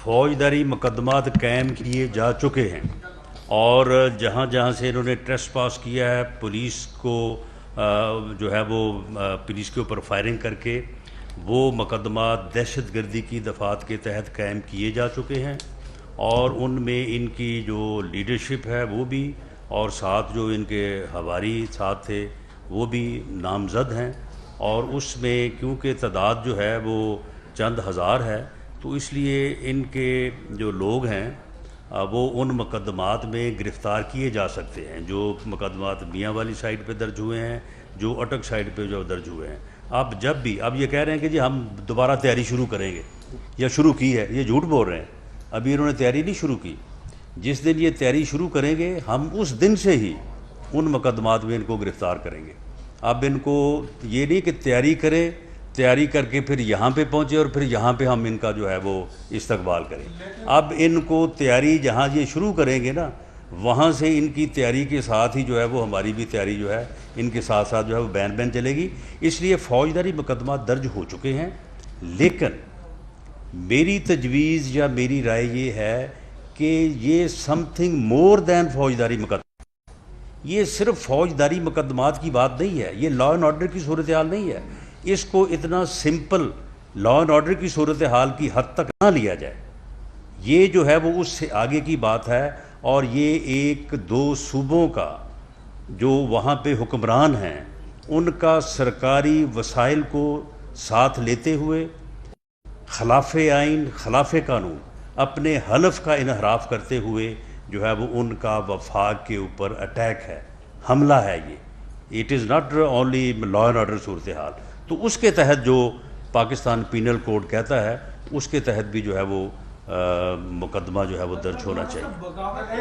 فوجداری مقدمات قائم کیے جا چکے ہیں اور جہاں جہاں سے انہوں نے ٹریس پاس کیا ہے پولیس کو جو ہے وہ پولیس کے اوپر فائرنگ کر کے وہ مقدمات دہشت گردی کی دفعات کے تحت قائم کیے جا چکے ہیں اور ان میں ان کی جو لیڈرشپ ہے وہ بھی اور ساتھ جو ان کے حواری ساتھ تھے وہ بھی نامزد ہیں اور اس میں کیونکہ تعداد جو ہے وہ چند ہزار ہے تو اس لیے ان کے جو لوگ ہیں وہ ان مقدمات میں گرفتار کیے جا سکتے ہیں جو مقدمات میاں والی سائٹ پہ درج ہوئے ہیں جو اٹک سائٹ پہ جو درج ہوئے ہیں. اب جب بھی اب یہ کہہ رہے ہیں کہ جی ہم دوبارہ تیاری شروع کریں گے یا شروع کی ہے، یہ جھوٹ بول رہے ہیں. ابھی انہوں نے تیاری نہیں شروع کی. جس دن یہ تیاری شروع کریں گے ہم اس دن سے ہی ان مقدمات میں ان کو گرفتار کریں گے. اب ان کو یہ نہیں کہ تیاری کریں، تیاری کر کے پھر یہاں پہ پہنچے اور پھر یہاں پہ ہم ان کا جو ہے وہ استقبال کریں. اب ان کو تیاری جہاں یہ شروع کریں گے نا وہاں سے ان کی تیاری کے ساتھ ہی جو ہے وہ ہماری بھی تیاری جو ہے ان کے ساتھ ساتھ جو ہے وہ بین بین چلے گی. اس لیے فوجداری مقدمات درج ہو چکے ہیں، لیکن میری تجویز یا میری رائے یہ ہے کہ یہ سم تھنگ مور دین فوجداری مقدمات. یہ صرف فوجداری مقدمات کی بات نہیں ہے، یہ لا اینڈ آرڈر کی صورتحال نہیں ہے. اس کو اتنا سمپل لا اینڈ آرڈر کی صورتحال کی حد تک نہ لیا جائے. یہ جو ہے وہ اس سے آگے کی بات ہے اور یہ ایک دو صوبوں کا جو وہاں پہ حکمران ہیں ان کا سرکاری وسائل کو ساتھ لیتے ہوئے خلاف آئین خلاف قانون اپنے حلف کا انحراف کرتے ہوئے جو ہے وہ ان کا وفاق کے اوپر اٹیک ہے، حملہ ہے. یہ it is not only law and order صورتحال. تو اس کے تحت جو پاکستان پینل کوڈ کہتا ہے اس کے تحت بھی جو ہے وہ مقدمہ جو ہے وہ درج ہونا چاہیے.